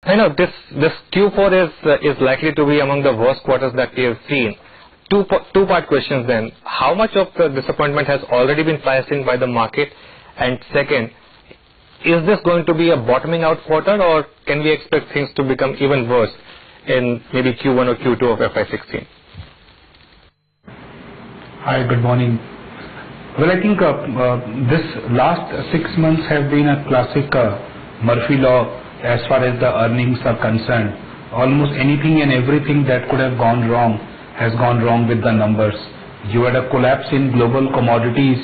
I know this Q4 is likely to be among the worst quarters that we have seen. Two-part questions then. How much of the disappointment has already been priced in by the market? And second, is this going to be a bottoming out quarter, or can we expect things to become even worse in maybe Q1 or Q2 of FY16? Hi, good morning. Well, I think this last 6 months have been a classic Murphy law as far as the earnings are concerned. Almost anything and everything that could have gone wrong has gone wrong with the numbers. You had a collapse in global commodities,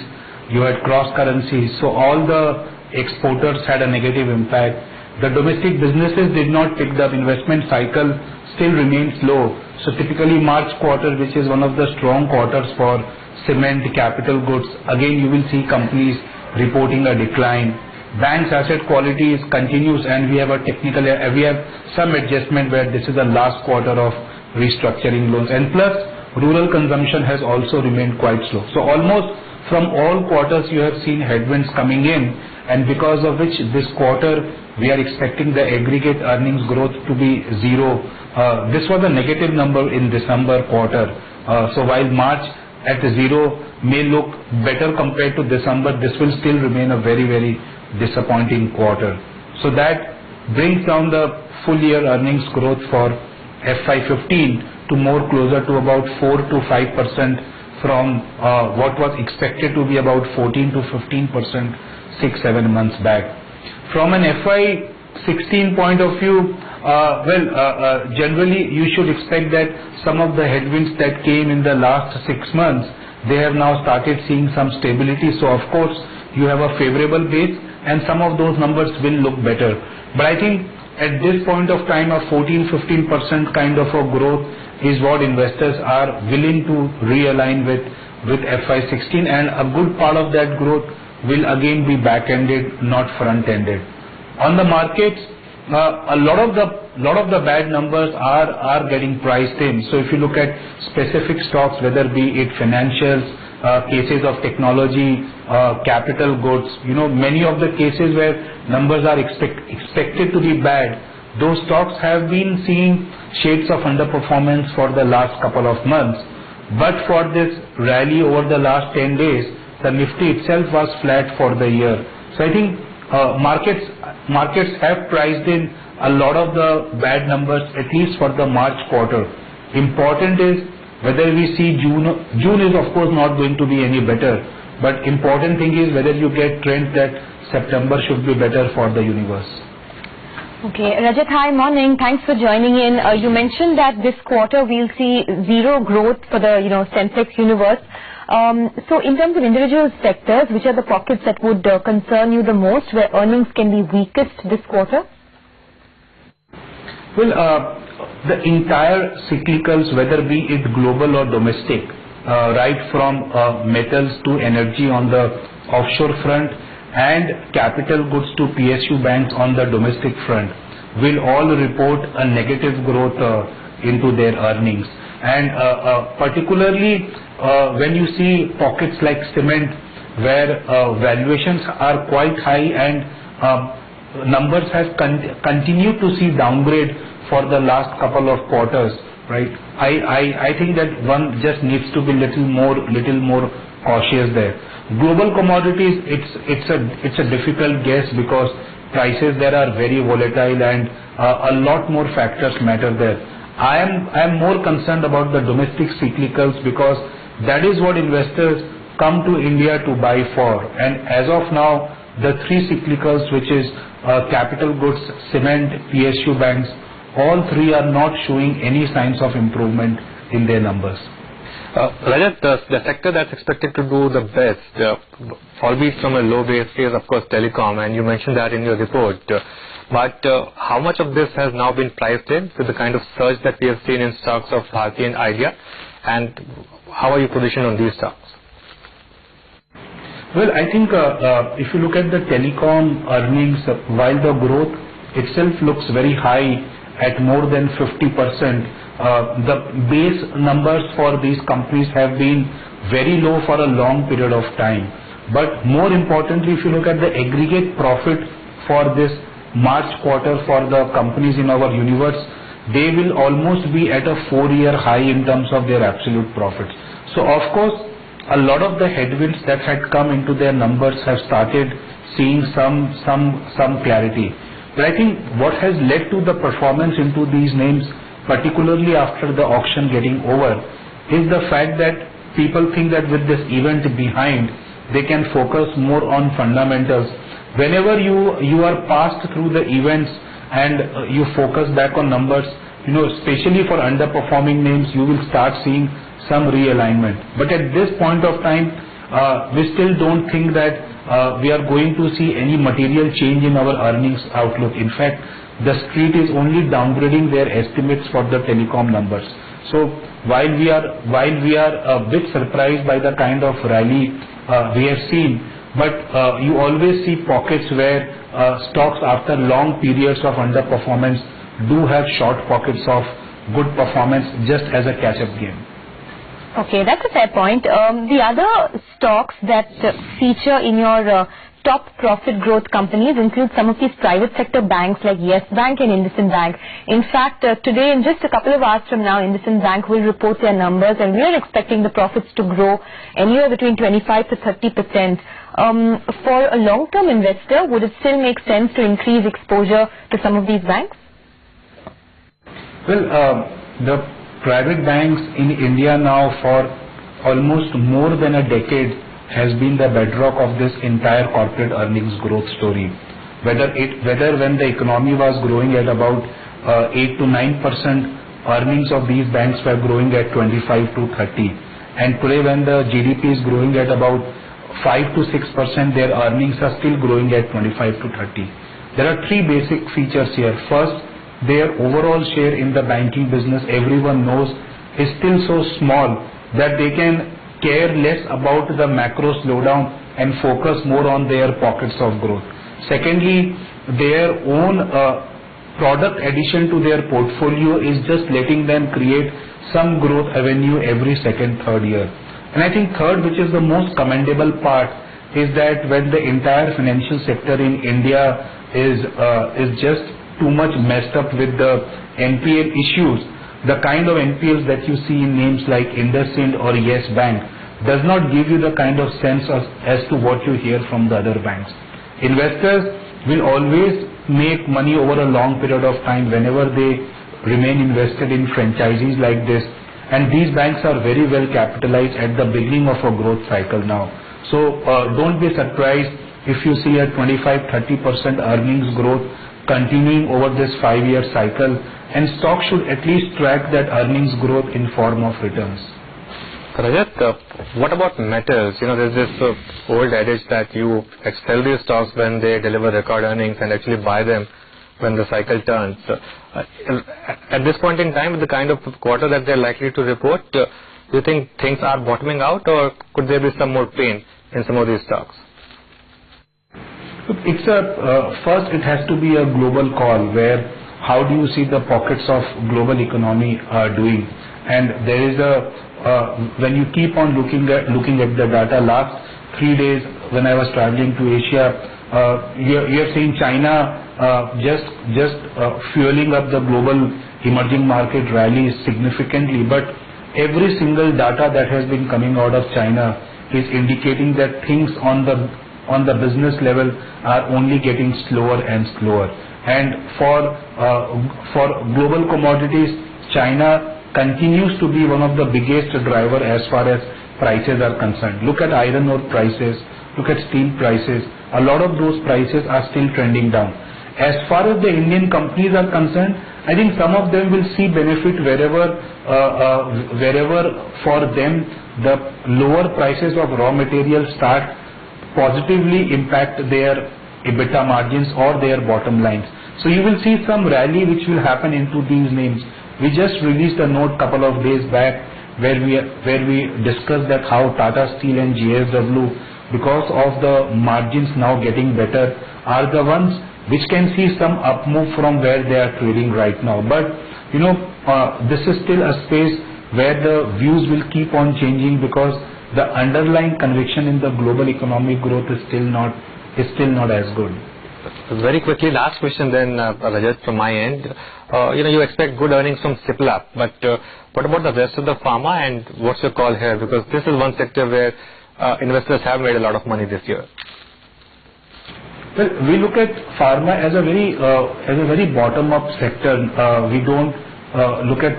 you had cross currencies, so all the exporters had a negative impact. The domestic businesses did not pick up, investment cycle still remains low. So typically March quarter, which is one of the strong quarters for cement, capital goods, again you will see companies reporting a decline. Banks asset quality continues, and we have some adjustment where this is the last quarter of restructuring loans, and plus rural consumption has also remained quite slow. So almost from all quarters you have seen headwinds coming in, and because of which this quarter we are expecting the aggregate earnings growth to be zero. This was a negative number in December quarter. So while March at zero may look better compared to December, this will still remain a very, very disappointing quarter. So that brings down the full year earnings growth for FY15 to more closer to about 4 to 5% from what was expected to be about 14 to 15% 6-7 months back. From an FY16 point of view, generally you should expect that some of the headwinds that came in the last 6 months, they have now started seeing some stability. So of course you have a favorable base, and some of those numbers will look better. But I think at this point of time, a 14-15% kind of a growth is what investors are willing to realign with FY16, and a good part of that growth will again be back-ended, not front-ended. On the markets, a lot of the bad numbers are getting priced in. So if you look at specific stocks, whether be it financials, cases of technology, capital goods, many of the cases where numbers are expected to be bad, those stocks have been seeing shades of underperformance for the last couple of months. But for this rally over the last 10 days, the Nifty itself was flat for the year. So I think markets have priced in a lot of the bad numbers, at least for the March quarter. Important is whether we see June is of course not going to be any better, but important thing is whether you get trends that September should be better for the universe. Okay, Rajat, hi, morning. Thanks for joining in. You mentioned that this quarter we'll see zero growth for the Sensex universe. So in terms of individual sectors, which are the pockets that would concern you the most, where earnings can be weakest this quarter? Well, the entire cyclicals, whether be it global or domestic, right from metals to energy on the offshore front and capital goods to PSU banks on the domestic front, will all report a negative growth into their earnings. And particularly when you see pockets like cement, where valuations are quite high and numbers have continued to see downgrade for the last couple of quarters, right? I think that one just needs to be little more cautious there. Global commodities, it's a difficult guess because prices there are very volatile and a lot more factors matter there. I am more concerned about the domestic cyclicals because that is what investors come to India to buy for. And as of now, the three cyclicals, which is capital goods, cement, PSU banks, all three are not showing any signs of improvement in their numbers. Rajat, the sector that's expected to do the best, albeit from a low base, is of course telecom, and you mentioned that in your report. But how much of this has now been priced in with the kind of surge that we have seen in stocks of Bharti and Idea, and how are you positioned on these stocks? Well, I think if you look at the telecom earnings, while the growth itself looks very high at more than 50%, the base numbers for these companies have been very low for a long period of time. But more importantly, if you look at the aggregate profit for this March quarter for the companies in our universe, they will almost be at a 4-year high in terms of their absolute profits. So of course, a lot of the headwinds that had come into their numbers have started seeing some clarity. But I think what has led to the performance into these names, particularly after the auction getting over, is the fact that people think that with this event behind, they can focus more on fundamentals. Whenever you are passed through the events and you focus back on numbers, especially for underperforming names, you will start seeing some realignment. But at this point of time, we still don't think that we are going to see any material change in our earnings outlook. In fact, the street is only downgrading their estimates for the telecom numbers. So while we are a bit surprised by the kind of rally we have seen, but you always see pockets where stocks after long periods of underperformance do have short pockets of good performance just as a catch-up game. Okay, that's a fair point. The other stocks that feature in your top profit growth companies include some of these private sector banks like Yes Bank and IndusInd Bank. In fact, today, in just a couple of hours from now, IndusInd Bank will report their numbers, and we are expecting the profits to grow anywhere between 25 to 30%. For a long-term investor, would it still make sense to increase exposure to some of these banks? Well, the private banks in India now for almost more than a decade has been the bedrock of this entire corporate earnings growth story. Whether when the economy was growing at about 8 to 9%, earnings of these banks were growing at 25 to 30. And today when the GDP is growing at about 5 to 6%, their earnings are still growing at 25 to 30. There are three basic features here. First, their overall share in the banking business, everyone knows, is still so small that they can care less about the macro slowdown and focus more on their pockets of growth. Secondly, their own product addition to their portfolio is just letting them create some growth avenue every second, third year. And I think third, which is the most commendable part, is that when the entire financial sector in India is just too much messed up with the NPL issues, the kind of NPLs that you see in names like IndusInd or Yes Bank does not give you the kind of sense as to what you hear from the other banks. Investors will always make money over a long period of time whenever they remain invested in franchisees like this, and these banks are very well capitalized at the beginning of a growth cycle now. So don't be surprised if you see a 25-30% earnings growth continuing over this 5-year cycle, and stock should at least track that earnings growth in form of returns. Rajat, what about metals? There's this old adage that you sell these stocks when they deliver record earnings and actually buy them when the cycle turns. At this point in time, with the kind of quarter that they're likely to report, do you think things are bottoming out, or could there be some more pain in some of these stocks? It's first it has to be a global call where how do you see the pockets of global economy doing, and there is when you keep on looking at the data. Last 3 days when I was traveling to Asia, you have seen China just fueling up the global emerging market rallies significantly, but every single data that has been coming out of China is indicating that things on the business level are only getting slower and slower. And for global commodities, China continues to be one of the biggest driver as far as prices are concerned. Look at iron ore prices, look at steel prices. A lot of those prices are still trending down. As far as the Indian companies are concerned, I think some of them will see benefit wherever for them the lower prices of raw materials start positively impact their EBITDA margins or their bottom lines. So you will see some rally which will happen into these names. We just released a note couple of days back where we discussed that how Tata Steel and JSW, because of the margins now getting better, are the ones which can see some up move from where they are trading right now. But this is still a space where the views will keep on changing, because the underlying conviction in the global economic growth is still not as good. Very quickly, last question then, Rajat, from my end. You expect good earnings from Cipla, but what about the rest of the pharma, and what's your call here? Because this is one sector where investors have made a lot of money this year. Well, we look at pharma as a very bottom-up sector. We don't look at,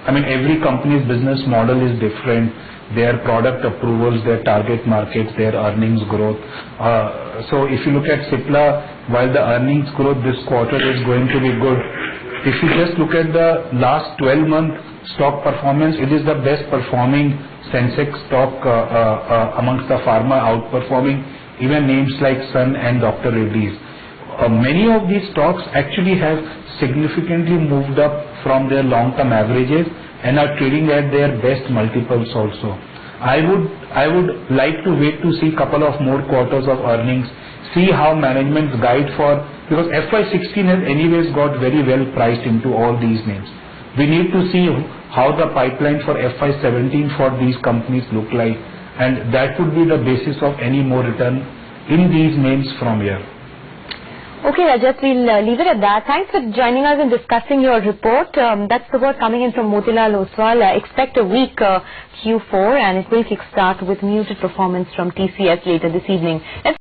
every company's business model is different. Their product approvals, their target markets, their earnings growth. So if you look at Cipla, while the earnings growth this quarter is going to be good, if you just look at the last 12-month stock performance, it is the best performing Sensex stock amongst the pharma, outperforming even names like Sun and Dr. Reddy's. Many of these stocks actually have significantly moved up from their long-term averages and are trading at their best multiples also. I would like to wait to see couple of more quarters of earnings, see how management's guide for, because FY16 has anyways got very well priced into all these names. We need to see how the pipeline for FY17 for these companies look like, and that would be the basis of any more return in these names from here. Okay, Rajat, we'll leave it at that. Thanks for joining us and discussing your report. That's the word coming in from Motilal Oswal. Expect a weak Q4, and it will kickstart with muted performance from TCS later this evening.